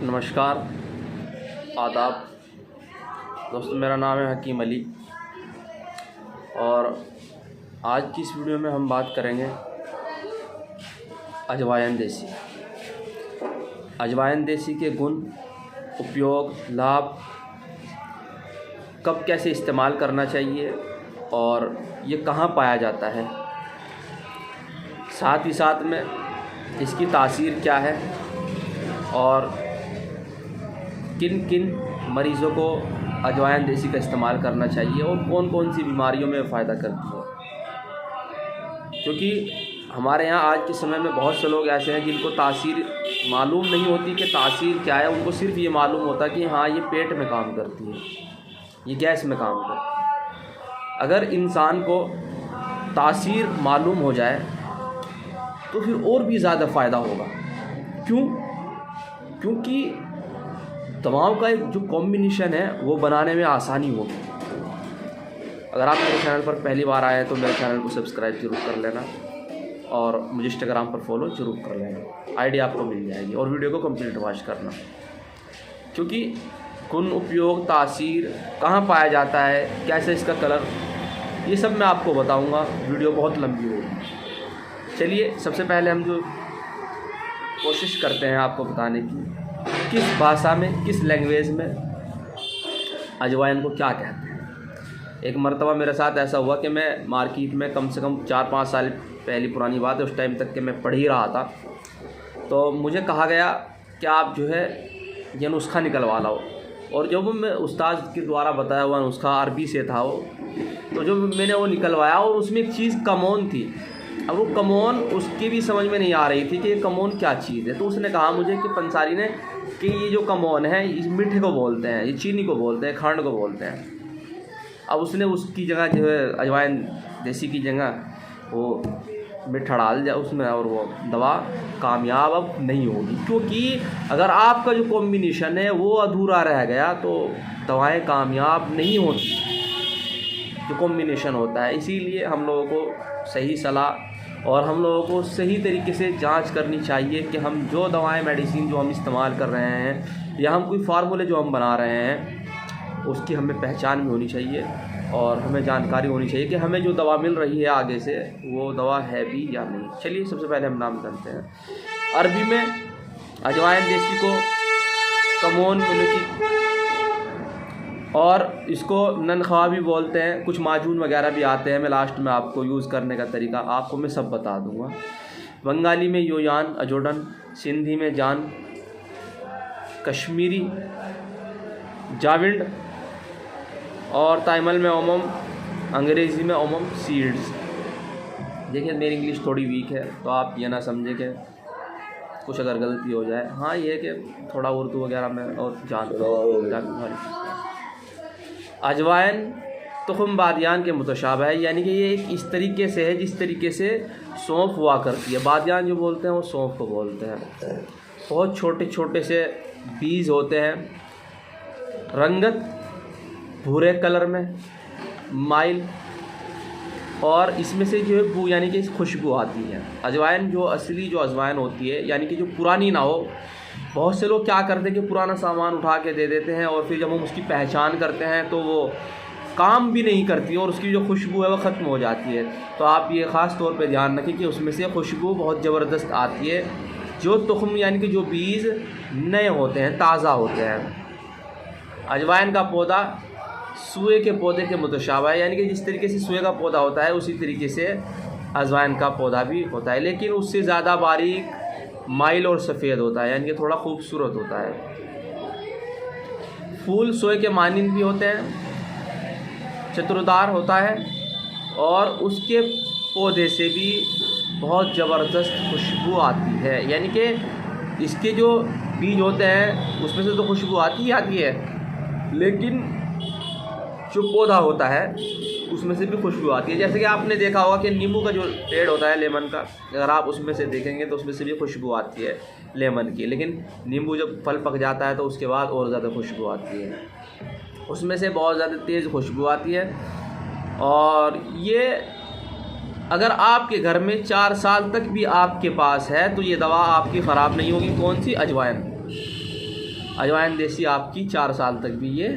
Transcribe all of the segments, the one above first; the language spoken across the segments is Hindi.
नमस्कार, आदाब दोस्तों। मेरा नाम है हकीम अली और आज की इस वीडियो में हम बात करेंगे अजवाइन देसी। अजवाइन देसी के गुण, उपयोग, लाभ, कब कैसे इस्तेमाल करना चाहिए और ये कहाँ पाया जाता है, साथ ही साथ में इसकी तासीर क्या है और किन किन मरीज़ों को अजवाइन देसी का इस्तेमाल करना चाहिए और कौन कौन सी बीमारियों में फ़ायदा करती है। क्योंकि हमारे यहाँ आज के समय में बहुत से लोग ऐसे हैं जिनको तासीर मालूम नहीं होती कि तासीर क्या है। उनको सिर्फ ये मालूम होता है कि हाँ, ये पेट में काम करती है, ये गैस में काम करती है। अगर इंसान को तासीर मालूम हो जाए तो फिर और भी ज़्यादा फ़ायदा होगा। क्यों? क्योंकि दवाओं का एक जो कॉम्बिनेशन है वो बनाने में आसानी होगी। अगर आप मेरे चैनल पर पहली बार आए तो मेरे चैनल को सब्सक्राइब जरूर कर लेना और मुझे इंस्टाग्राम पर फॉलो जरूर कर लेना। आईडी आपको मिल जाएगी और वीडियो को कंप्लीट वॉच करना। क्योंकि गुण, उपयोग, तासीर, कहाँ पाया जाता है, कैसे इसका कलर, ये सब मैं आपको बताऊँगा। वीडियो बहुत लंबी होगी। चलिए, सबसे पहले हम जो कोशिश करते हैं आपको बताने की, किस भाषा में, किस लैंग्वेज में अजवाइन को क्या कहते हैं। एक मर्तबा मेरे साथ ऐसा हुआ कि मैं मार्केट में कम से कम 4-5 साल पहली पुरानी बात है, उस टाइम तक के मैं पढ़ ही रहा था, तो मुझे कहा गया कि आप जो है ये नुस्खा निकलवा लाओ। और जब मैं उस्ताद के द्वारा बताया हुआ नुस्खा अरबी से था वो, तो जो मैंने वो निकलवाया और उसमें एक चीज़ कमोन थी। अब वो कमोन उसकी भी समझ में नहीं आ रही थी कि ये कमोन क्या चीज़ है। तो उसने कहा मुझे कि पंसारी ने कि ये जो कमोन है इस मीठे को बोलते हैं, ये चीनी को बोलते हैं, खंड को बोलते हैं। अब उसने उसकी जगह जो है अजवाइन देसी की जगह वो मीठा डाल दिया उसमें और वो दवा कामयाब अब नहीं होगी। क्योंकि अगर आपका जो कॉम्बिनेशन है वो अधूरा रह गया तो दवाएं कामयाब नहीं होती, जो कॉम्बिनेशन होता है। इसीलिए हम लोगों को सही सलाह और हम लोगों को सही तरीके से जांच करनी चाहिए कि हम जो दवाएं, मेडिसिन जो हम इस्तेमाल कर रहे हैं या हम कोई फार्मूले जो हम बना रहे हैं उसकी हमें पहचान भी होनी चाहिए और हमें जानकारी होनी चाहिए कि हमें जो दवा मिल रही है आगे से वो दवा है भी या नहीं। चलिए, सबसे पहले हम नाम जानते हैं। अरबी में अजवाइन देसी को कमोन मिलकी और इसको ननखवा भी बोलते हैं। कुछ माजून वगैरह भी आते हैं, मैं लास्ट में आपको यूज़ करने का तरीका आपको मैं सब बता दूंगा। बंगाली में योयान, अजोडन, सिंधी में जान, कश्मीरी जाविंड और तामिल में ओमम, अंग्रेज़ी में ओमम सीड्स। देखिए, मेरी इंग्लिश थोड़ी वीक है तो आप ये ना समझे कि कुछ अगर गलती हो जाए। हाँ, ये है कि थोड़ा उर्दू वगैरह में और जानता हूँ। अजवाइन तुख़्म बादियान के मुतशाबह है, यानी कि ये एक इस तरीके से है जिस तरीके से सौंफ हुआ करती है। बादियान जो बोलते हैं वो सौंफ को बोलते हैं। बहुत छोटे छोटे से बीज होते हैं, रंगत भूरे कलर में, माइल, और इसमें से जो है बू यानी कि खुशबू आती है। अजवाइन जो असली जो अजवाइन होती है, यानी कि जो पुरानी ना हो। बहुत से लोग क्या करते हैं कि पुराना सामान उठा के दे देते हैं और फिर जब हम उसकी पहचान करते हैं तो वो काम भी नहीं करती और उसकी जो खुशबू है वो ख़त्म हो जाती है। तो आप ये ख़ास तौर पे ध्यान रखें कि उसमें से खुशबू बहुत ज़बरदस्त आती है जो तुख़्म यानी कि जो बीज नए होते हैं, ताज़ा होते हैं। अजवाइन का पौधा सुए के पौधे के मुतशाबह है, यानी कि जिस तरीके से सुए का पौधा होता है उसी तरीके से अजवाइन का पौधा भी होता है, लेकिन उससे ज़्यादा बारीक, माइल और सफ़ेद होता है, यानी कि थोड़ा खूबसूरत होता है। फूल सोए के मानिंद भी होते हैं, चतुरदार होता है और उसके पौधे से भी बहुत ज़बरदस्त खुशबू आती है। यानी कि इसके जो बीज होते हैं उसमें से तो खुशबू आती ही आती है, लेकिन जो पौधा होता है उसमें से भी खुशबू आती है। जैसे कि आपने देखा होगा कि नींबू का जो पेड़ होता है लेमन का, अगर आप उसमें से देखेंगे तो उसमें से भी खुशबू आती है लेमन की। लेकिन नींबू जब फल पक जाता है तो उसके बाद और ज़्यादा खुशबू आती है, उसमें से बहुत ज़्यादा तेज़ खुशबू आती है। और ये अगर आपके घर में 4 साल तक भी आपके पास है तो ये दवा आपकी ख़राब नहीं होगी। कौन सी? अजवाइन। अजवाइन देसी आपकी 4 साल तक भी ये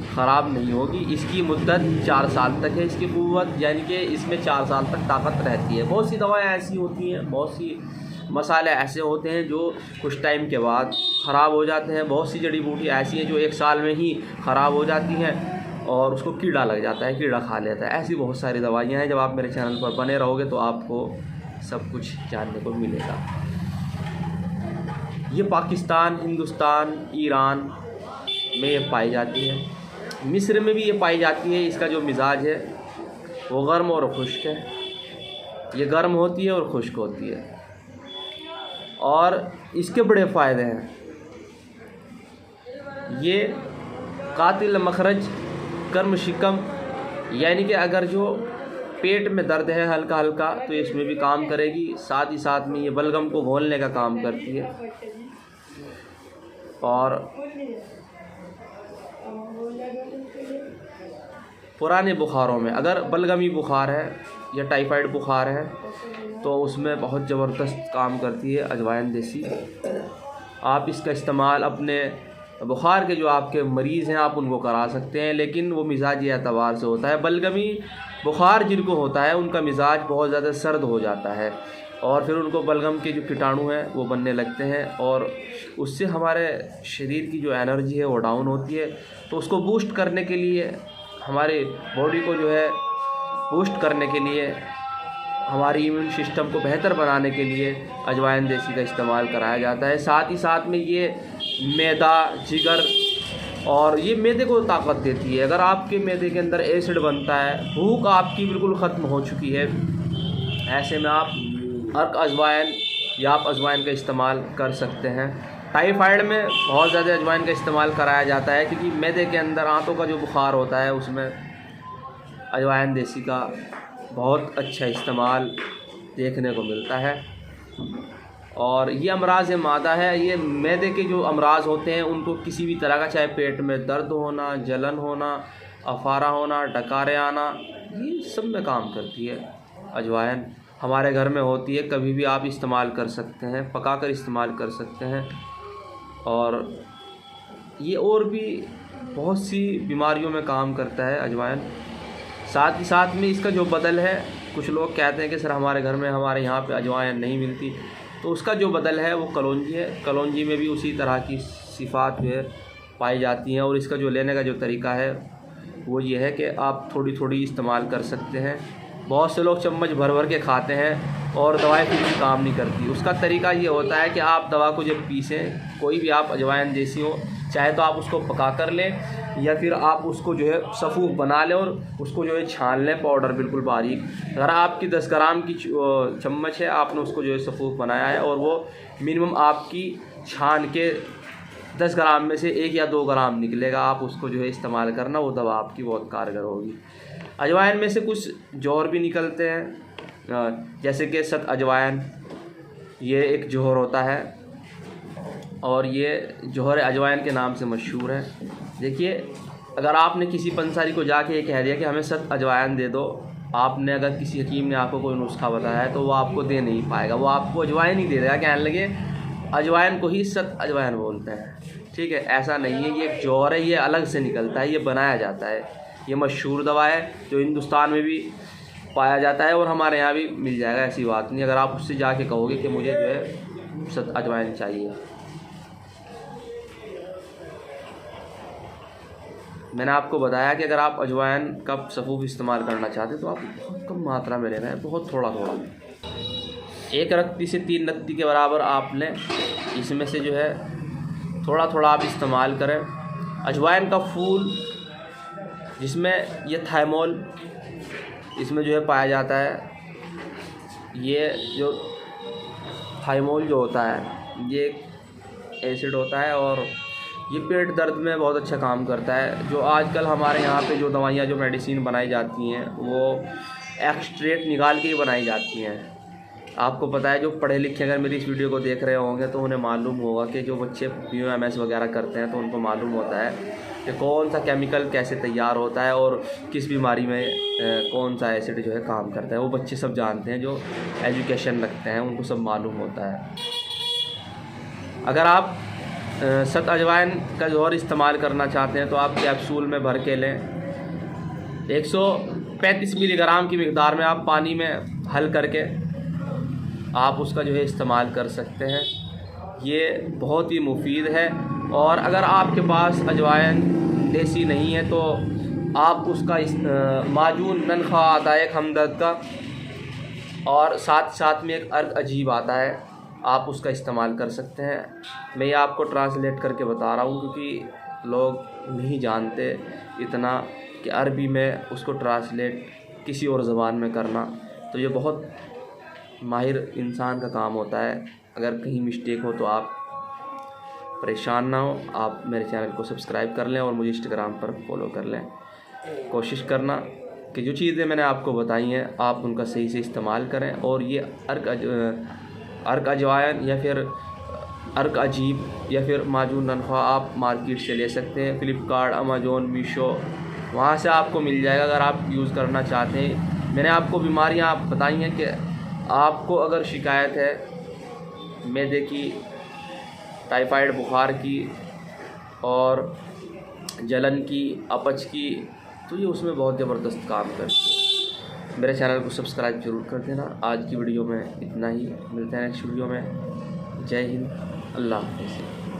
ख़राब नहीं होगी। इसकी मुद्दत 4 साल तक है, इसकी क़ुव्वत, यानी कि इसमें 4 साल तक ताकत रहती है। बहुत सी दवाएं ऐसी होती हैं, बहुत सी मसाले ऐसे होते हैं जो कुछ टाइम के बाद ख़राब हो जाते हैं। बहुत सी जड़ी बूटी ऐसी हैं जो 1 साल में ही ख़राब हो जाती हैं और उसको कीड़ा लग जाता है, कीड़ा खा लेता है। ऐसी बहुत सारी दवाइयाँ हैं। जब आप मेरे चैनल पर बने रहोगे तो आपको सब कुछ जानने को मिलेगा। ये पाकिस्तान, हिंदुस्तान, ईरान में ये पाई जाती है, मिस्र में भी ये पाई जाती है। इसका जो मिजाज है वो गर्म और खुश्क है। ये गर्म होती है और खुश्क होती है और इसके बड़े फ़ायदे हैं। ये कातिल मखरज, कर्म शिकम, यानी कि अगर जो पेट में दर्द है हल्का हल्का तो इसमें भी काम करेगी। साथ ही साथ में ये बलगम को घोलने का काम करती है। और पुराने बुखारों में अगर बलगमी बुखार है या टाइफाइड बुखार है तो उसमें बहुत ज़बरदस्त काम करती है अजवाइन देसी। आप इसका इस्तेमाल अपने बुखार के जो आपके मरीज़ हैं आप उनको करा सकते हैं, लेकिन वो मिजाजी एतबार से होता है। बलगमी बुखार जिनको होता है उनका मिजाज बहुत ज़्यादा सर्द हो जाता है और फिर उनको बलगम के जो कीटाणु हैं वो बनने लगते हैं और उससे हमारे शरीर की जो एनर्जी है वो डाउन होती है। तो उसको बूस्ट करने के लिए, हमारे बॉडी को जो है बूस्ट करने के लिए, हमारी इम्यून सिस्टम को बेहतर बनाने के लिए अजवाइन देसी का इस्तेमाल कराया जाता है। साथ ही साथ में ये मैदा, जिगर और ये मैदे को ताकत देती है। अगर आपके मैदे के अंदर एसिड बनता है, भूख आपकी बिल्कुल ख़त्म हो चुकी है, ऐसे में आप अर्क अजवाइन या आप अजवाइन का इस्तेमाल कर सकते हैं। टाइफाइड में बहुत ज़्यादा अजवाइन का इस्तेमाल कराया जाता है क्योंकि मैदे के अंदर आंतों का जो बुखार होता है उसमें अजवाइन देसी का बहुत अच्छा इस्तेमाल देखने को मिलता है। और ये अमराज मादा है। ये मैदे के जो अमराज होते हैं उनको किसी भी तरह का, चाहे पेट में दर्द होना, जलन होना, अफारा होना, डकारे आना, ये सब में काम करती है अजवाइन। हमारे घर में होती है, कभी भी आप इस्तेमाल कर सकते हैं, पकाकर इस्तेमाल कर सकते हैं। और ये और भी बहुत सी बीमारियों में काम करता है अजवाइन। साथ ही साथ में इसका जो बदल है, कुछ लोग कहते हैं कि सर हमारे घर में, हमारे यहाँ पे अजवाइन नहीं मिलती, तो उसका जो बदल है वो कलौंजी है। कलौंजी में भी उसी तरह की सिफ़ात जो है पाई जाती हैं और इसका जो लेने का जो तरीका है वो ये है कि आप थोड़ी थोड़ी इस्तेमाल कर सकते हैं। बहुत से लोग चम्मच भर भर के खाते हैं और दवाई फिर भी काम नहीं करती। उसका तरीका ये होता है कि आप दवा को जब पीसें, कोई भी आप अजवाइन देसी हो, चाहे तो आप उसको पका कर लें या फिर आप उसको जो है सफ़ूफ बना लें और उसको जो है छान लें पाउडर बिल्कुल बारीक। अगर आपकी 10 ग्राम की चम्मच है, आपने उसको जो है सफ़ूफ बनाया है और वो मिनिमम आपकी छान के 10 ग्राम में से 1 या 2 ग्राम निकलेगा, आप उसको जो है इस्तेमाल करना, वो दवा आपकी बहुत कारगर होगी। अजवाइन में से कुछ जौहर भी निकलते हैं, जैसे कि सत अजवाइन, ये एक जौहर होता है और ये जौहर अजवाइन के नाम से मशहूर है। देखिए, अगर आपने किसी पंसारी को जाके ये कह दिया कि हमें सत अजवाइन दे दो, आपने अगर किसी हकीम ने आपको कोई नुस्खा बताया है तो वो आपको दे नहीं पाएगा, वो आपको अजवाइन ही दे देगा, कहने लगे अजवाइन को ही सत अजवाइन बोलते हैं। ठीक है, ऐसा नहीं है, ये एक जौहर है, ये अलग से निकलता है, ये बनाया जाता है। ये मशहूर दवा है जो हिंदुस्तान में भी पाया जाता है और हमारे यहाँ भी मिल जाएगा, ऐसी बात नहीं। अगर आप उससे जाके कहोगे कि मुझे जो है सत अजवाइन चाहिए। मैंने आपको बताया कि अगर आप अजवाइन का सफ़ूफ इस्तेमाल करना चाहते तो आप बहुत कम मात्रा में लेना है, बहुत थोड़ा थोड़ा, 1 रत्ती से 3 रत्ती के बराबर आप लें। इसमें से जो है थोड़ा थोड़ा आप इस्तेमाल करें। अजवाइन का फूल, जिसमें ये थाइमोल इसमें जो है पाया जाता है, ये जो थाइमोल जो होता है ये एसिड होता है और ये पेट दर्द में बहुत अच्छा काम करता है। जो आजकल हमारे यहाँ पे जो दवाइयाँ, जो मेडिसिन बनाई जाती हैं वो एक्सट्रैक्ट निकाल के ही बनाई जाती हैं। आपको पता है, जो पढ़े लिखे अगर मेरी इस वीडियो को देख रहे होंगे तो उन्हें मालूम होगा कि जो बच्चे POMS वगैरह करते हैं तो उनको मालूम होता है कि कौन सा केमिकल कैसे तैयार होता है और किस बीमारी में कौन सा एसिड जो है काम करता है। वो बच्चे सब जानते हैं, जो एजुकेशन रखते हैं उनको सब मालूम होता है। अगर आप सत अजवाइन का जौहर इस्तेमाल करना चाहते हैं तो आप कैप्सूल में भर के लें। 135 मिलीग्राम की मिक़दार में आप पानी में हल करके आप उसका जो है इस्तेमाल कर सकते हैं। ये बहुत ही मुफीद है। और अगर आपके पास अजवाइन देसी नहीं है तो आप उसका माजून ननखा आता है एक हमदर्द का, और साथ में एक अर्क अजीब आता है, आप उसका इस्तेमाल कर सकते हैं। मैं ये आपको ट्रांसलेट करके बता रहा हूँ क्योंकि लोग नहीं जानते इतना कि अरबी में उसको ट्रांसलेट किसी और ज़बान में करना, तो ये बहुत माहिर इंसान का काम होता है। अगर कहीं मिस्टेक हो तो आप परेशान ना हो, आप मेरे चैनल को सब्सक्राइब कर लें और मुझे इंस्टाग्राम पर फॉलो कर लें। कोशिश करना कि जो चीज़ें मैंने आपको बताई हैं आप उनका सही से इस्तेमाल करें। और ये अर्क अजवाइन या फिर अर्क अजीब या फिर माजून ननखा आप मार्केट से ले सकते हैं। फ़्लिपकार्ट, अमेज़ॉन, मीशो, वहाँ से आपको मिल जाएगा अगर आप यूज़ करना चाहते हैं। मैंने आपको बीमारियाँ आप बताई हैं कि आपको अगर शिकायत है मैदे की, टाइफाइड बुखार की और जलन की, अपच की, तो ये उसमें बहुत ज़बरदस्त काम करती है। मेरे चैनल को सब्सक्राइब जरूर कर देना। आज की वीडियो में इतना ही, मिलते हैं नेक्स्ट वीडियो में। जय हिंद, अल्लाह हाफ़िज़।